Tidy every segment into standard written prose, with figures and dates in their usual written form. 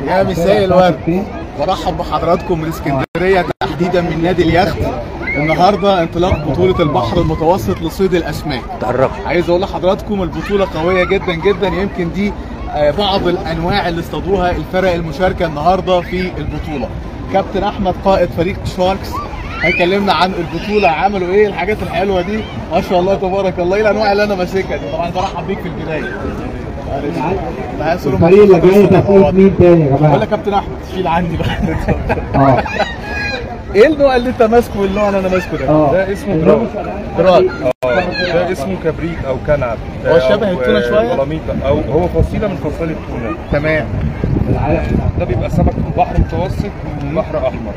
يا مساء الورد، برحب بحضراتكم من اسكندريه تحديدا من نادي اليخت. النهارده انطلاق بطوله البحر المتوسط لصيد الاسماك. عايز اقول لحضراتكم البطوله قويه جدا جدا، يمكن دي بعض الانواع اللي اصطادوها الفرق المشاركه النهارده في البطوله. كابتن احمد قائد فريق شاركس هيكلمنا عن البطوله، عملوا ايه الحاجات الحلوه دي ما شاء الله تبارك الله. ايه الانواع اللي انا ماسكها دي؟ طبعا برحب بيك في البدايه. الفريق اللي جاي تفوت مين تاني يا جماعه؟ بقول لك كابتن احمد شيل عني بقى. ايه النوع اللي انت ماسكه والنوع اللي انا ماسكه ده؟ ده اسمه دراج. ده اسمه كبريت او كنعب. هو شبه التونه شويه؟ او هو فصيله من فصائل التونه. تمام. ده بيبقى سمك بحر متوسط وبحر احمر.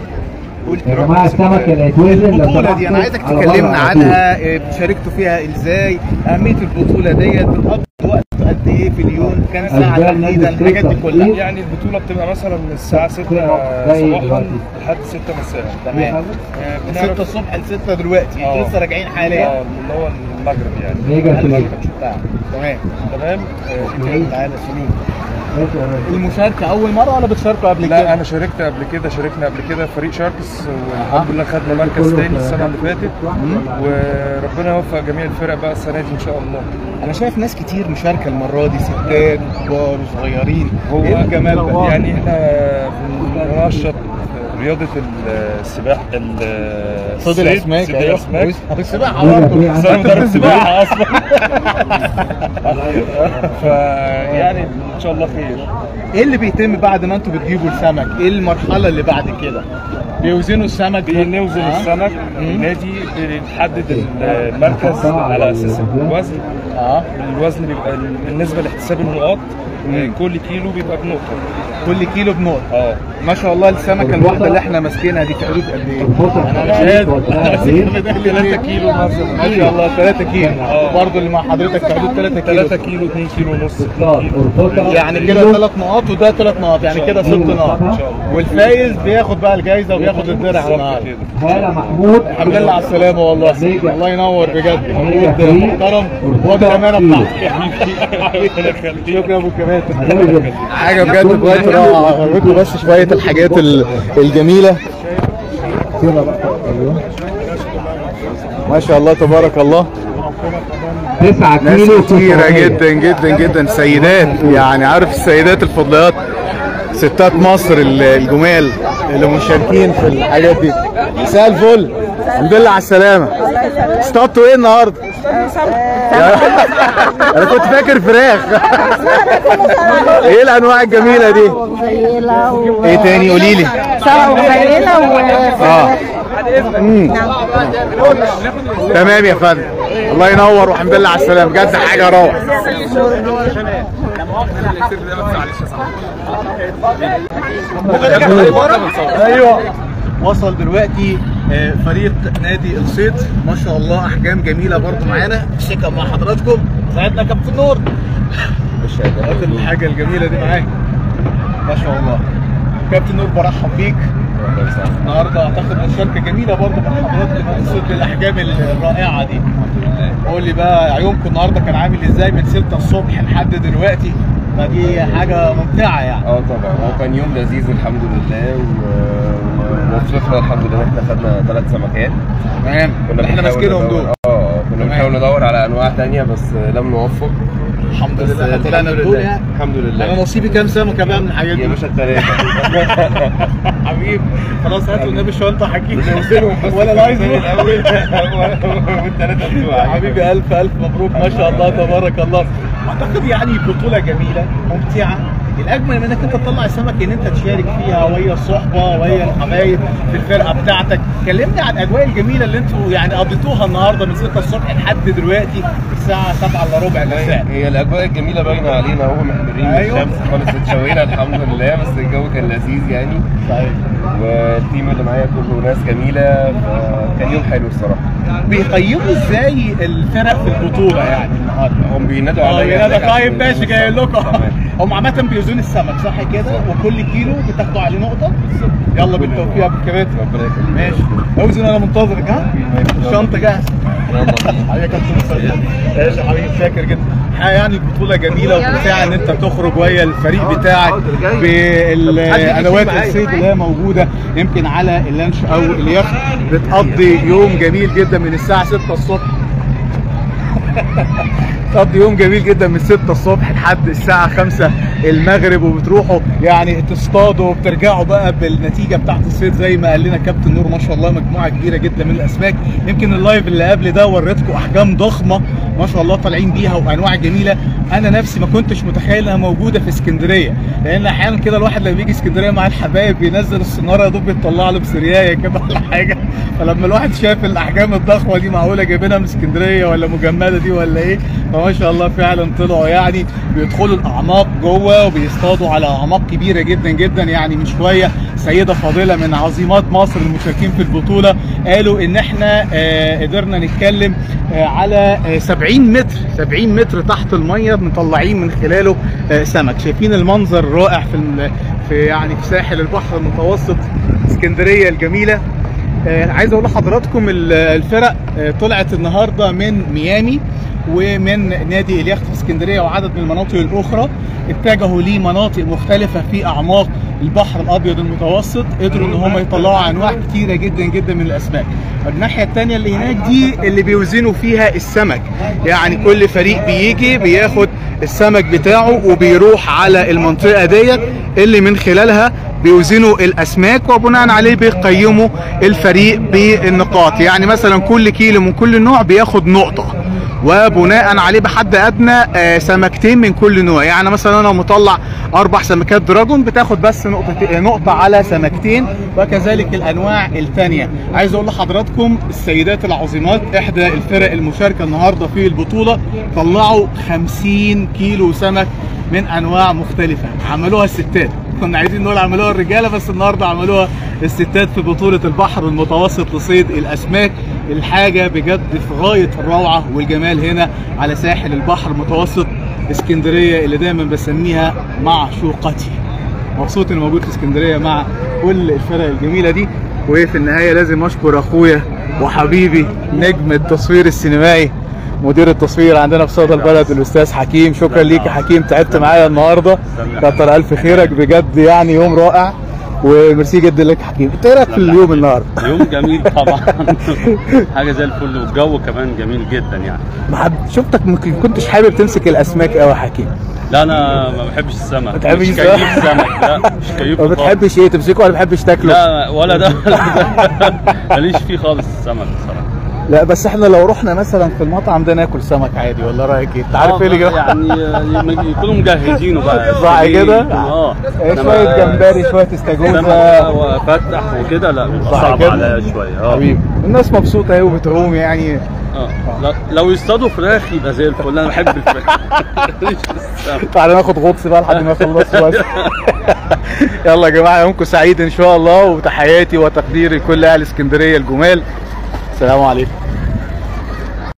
يا جماعه السمك اللي هيتوزن البطوله دي انا عايزك تكلمنا عنها، شاركتوا فيها ازاي؟ اهميه البطوله ديت، بتقضوا وقت قد ايه في اليوم؟ كام ساعه تحديدا؟ الحاجات دي كلها. يعني البطوله بتبقى مثلا من الساعه 6 صباحا لحد 6 مساء. تمام. من 6 الصبح ل 6 دلوقتي انتوا لسه راجعين حاليا؟ اللي هو المغرب يعني. تمام. تعالى سليم. المشاركة أول مرة ولا بتشاركوا قبل كده؟ لا أنا شاركت قبل كده، شاركنا قبل كده فريق شاركس والحمد لله خدنا مركز تاني السنة اللي فاتت، وربنا يوفق جميع الفرق بقى السنة دي إن شاء الله. أنا شايف ناس كتير مشاركة المرة دي، ستات وكبار وصغيرين. هو إيه الجمال ده؟ يعني إحنا بننشط رياضة السباحة، صيد الأسماك. السباحة برضه، أنا مدرب سباحة أصلا. فيعني إن شاء الله خير. ايه اللي بيتم بعد ما انتوا بتجيبوا السمك؟ ايه المرحله اللي بعد كده؟ بيوزنوا السمك؟ بنوزن السمك. النادي بنحدد المركز على اساس الوزن. الوزن بيبقى بالنسبه لحساب النقاط. كل كيلو بيبقى بنقطه. كل كيلو بنقطه. ما شاء الله. السمكه الواحده اللي احنا ماسكينها دي في حدود قد ايه؟ انا شايف 3 كيلو مثلا. ما شاء الله 3 كيلو. برضه اللي مع حضرتك في حدود 3 كيلو. 3 كيلو 2 كيلو ونص. يعني كده 3 نقاط وده 3 نقط، يعني كده 6 نقط. والفايز بياخد بقى الجايزه وبياخد الدرع النهارده. هلا محمود، الحمد لله على السلامه والله. الله ينور بجد. محمود محترم وبالامانه بتاعتك. شكرا يا ابو كمال. حاجه بجد بجد روعه. هوريكم بس شويه الحاجات الجميله. ما شاء الله تبارك الله. 9 كيلو. ناس كتيره جدا جدا جدا، سيدات، يعني عارف السيدات الفضليات، ستات مصر الجمال اللي مشاركين في الحاجات دي. مساء الفل، الحمد لله على السلامه. اصطادتوا ايه النهارده؟ انا كنت فاكر فراخ. ايه الانواع الجميله دي؟ ايه تاني قولي لي؟ سوا وخيله تمام يا فندم، الله ينور والحمد لله على السلامه، بجد حاجه روعه. ايوه. وصل دلوقتي فريق نادي الصيد، ما شاء الله احجام جميله برضو معانا. شكرا مع حضراتكم. ساعدنا كابتن نور. الحاجه الجميله دي معاك ما شاء الله. كابتن نور برحب بيك. النهارده اعتقد مشاركه جميله برضه مع حضرتك في الصيد بالاحجام الرائعه دي. قول لي بقى يومكم النهارده كان عامل ازاي من 6 الصبح لحد دلوقتي؟ فدي حاجه ممتعه يعني. طبعا هو كان يوم لذيذ الحمد لله، ووفقنا الحمد لله. احنا خدنا 3 سمكات. تمام. احنا ماسكينهم دول. كنا بنحاول ندور على انواع ثانيه بس لم نوفق. الحمد لله طلعنا بدول يعني. الحمد لله. انا نصيبي كام سمكه بقى من الحاجات دي؟ يا باشا 3. حبيبي خلاص هاتوا النبي شنطه حكيم ولا لايز الاول والثلاثه بتوعك. حبيبي الف الف مبروك ما شاء الله تبارك الله. اعتقد يعني بطوله جميله ممتعه. الاجمل من انك انت تطلع السمك ان انت تشارك فيها ويا الصحبه ويا الحبايب في الفرقه بتاعتك. كلمني عن الاجواء الجميله اللي انتوا يعني قضيتوها النهارده من 6 الصبح لحد دلوقتي الساعه 7 الا ربع مساء. هي الاجواء الجميله باينه علينا اهو، محمرين الشمس خالص، اتشوينا الحمد لله، بس الجو كان لذيذ يعني. صحيح. والتيم اللي معايا كله ناس جميله، فكان يوم حلو الصراحه. بيقيموا ازاي الفرق في البطوله يعني النهارده؟ هم بينادوا عليا. طيب ماشي جاي لكم. هم عامه مخزون السمك صح كده؟ وكل كيلو بتاخدوا عليه نقطه. يلا بالتوفيق يا ابو كباتن. ربنا يخليك. ماشي اوزن انا منتظرك. ها الشنطه جاهزه. حبيبي يا كابتن. ماشي يا حبيبي شاكر جدا. يعني البطوله جميله وممتعه ان انت تخرج ويا الفريق بتاعك بالادوات الصيد اللي هي موجوده يمكن على اللانش او اليخت. بتقضي يوم جميل جدا من الساعه 6 الصبح. تقضي يوم جميل جدا من 6 الصبح لحد الساعة 5 المغرب، وبتروحوا يعني تصطادوا وبترجعوا بقى بالنتيجة بتاعت الصيد زي ما قال لنا كابتن نور. ما شاء الله مجموعة كبيرة جدا من الأسماك. يمكن اللايف اللي قبل ده وريتكم أحجام ضخمة ما شاء الله طالعين بيها وأنواع جميلة. أنا نفسي ما كنتش متخيل إنها موجودة في اسكندرية، لأن أحيانا كده الواحد لما بيجي اسكندرية مع الحبايب بينزل السنارة يا دوب بيطلع له بسرياية كده ولا حاجة. فلما الواحد شاف الأحجام الضخمة دي معقولة جايبينها من اسكندرية ولا مجمدة دي ولا إيه؟ فما شاء الله فعلا طلعوا يعني بيدخلوا الاعماق جوه وبيصطادوا على اعماق كبيره جدا جدا. يعني من شويه سيده فاضله من عظيمات مصر المشاركين في البطوله قالوا ان احنا قدرنا نتكلم على 70 متر تحت الميه مطلعين من خلاله سمك. شايفين المنظر الرائع في يعني في ساحل البحر المتوسط اسكندريه الجميله. عايز اقول لحضراتكم الفرق طلعت النهارده من ميامي ومن نادي اليخت في اسكندريه وعدد من المناطق الاخرى، اتجهوا لمناطق مختلفه في اعماق البحر الابيض المتوسط. قدروا ان هم يطلعوا انواع كتيره جدا جدا من الاسماك. الناحيه الثانيه اللي هناك دي اللي بيوزنوا فيها السمك، يعني كل فريق بيجي بياخد السمك بتاعه وبيروح على المنطقه ديت اللي من خلالها بيوزنوا الاسماك وبناء عليه بيقيموا الفريق بالنقاط. يعني مثلا كل كيلو من كل نوع بياخد نقطه، وبناء عليه بحد ادنى سمكتين من كل نوع. يعني مثلا انا مطلع 4 سمكات دراجون بتاخد بس نقطه على سمكتين، وكذلك الانواع الثانيه. عايز اقول لحضراتكم السيدات العظيمات احدى الفرق المشاركه النهارده في البطوله طلعوا 50 كيلو سمك من انواع مختلفه. عملوها الستات، كنا عايزين نقول عملوها الرجاله بس النهارده عملوها الستات في بطوله البحر المتوسط لصيد الاسماك. الحاجه بجد في غايه الروعه والجمال هنا على ساحل البحر المتوسط اسكندريه اللي دايما بسميها معشوقتي. مبسوط اني موجود في اسكندريه مع كل الفرق الجميله دي. وفي النهايه لازم اشكر اخويا وحبيبي نجم التصوير السينمائي مدير التصوير عندنا في صدى البلد الاستاذ حكيم. شكرا ليك يا حكيم، تعبت معايا النهارده، كتر الف خيرك بجد. يعني يوم رائع وميرسي جدا لك يا حكيم. انت ايه رايك في اليوم النهارده؟ يوم جميل طبعا. حاجه زي الفل، والجو كمان جميل جدا يعني. شفتك ما كنتش حابب تمسك الاسماك قوي يا حكيم. لا انا ما بحبش السمك. ما بتحبش السمك؟ لا مش كيف. ما بتحبش ايه تمسكه ولا ما بتحبش تاكله؟ لا ولا ده ماليش فيه خالص السمك بصراحه. لا بس احنا لو رحنا مثلا في المطعم ده ناكل سمك عادي ولا رايك ايه؟ انت عارف ايه اللي يعني يكونوا مجهزينه بقى صح كده؟ شويه جمبري شويه استاكوزا وفتح وكده. لا صعب عليا شويه. حبيبي الناس مبسوطه اهي وبتعوم يعني. لو يصطادوا فراخ يبقى زي الفل. انا بحب الفراخ. تعالى ناخد غطس بقى لحد ما يخلصوا بس. يلا يا جماعه يومكم سعيد ان شاء الله، وتحياتي وتقديري لكل اهل اسكندريه الجمال. السلام عليكم.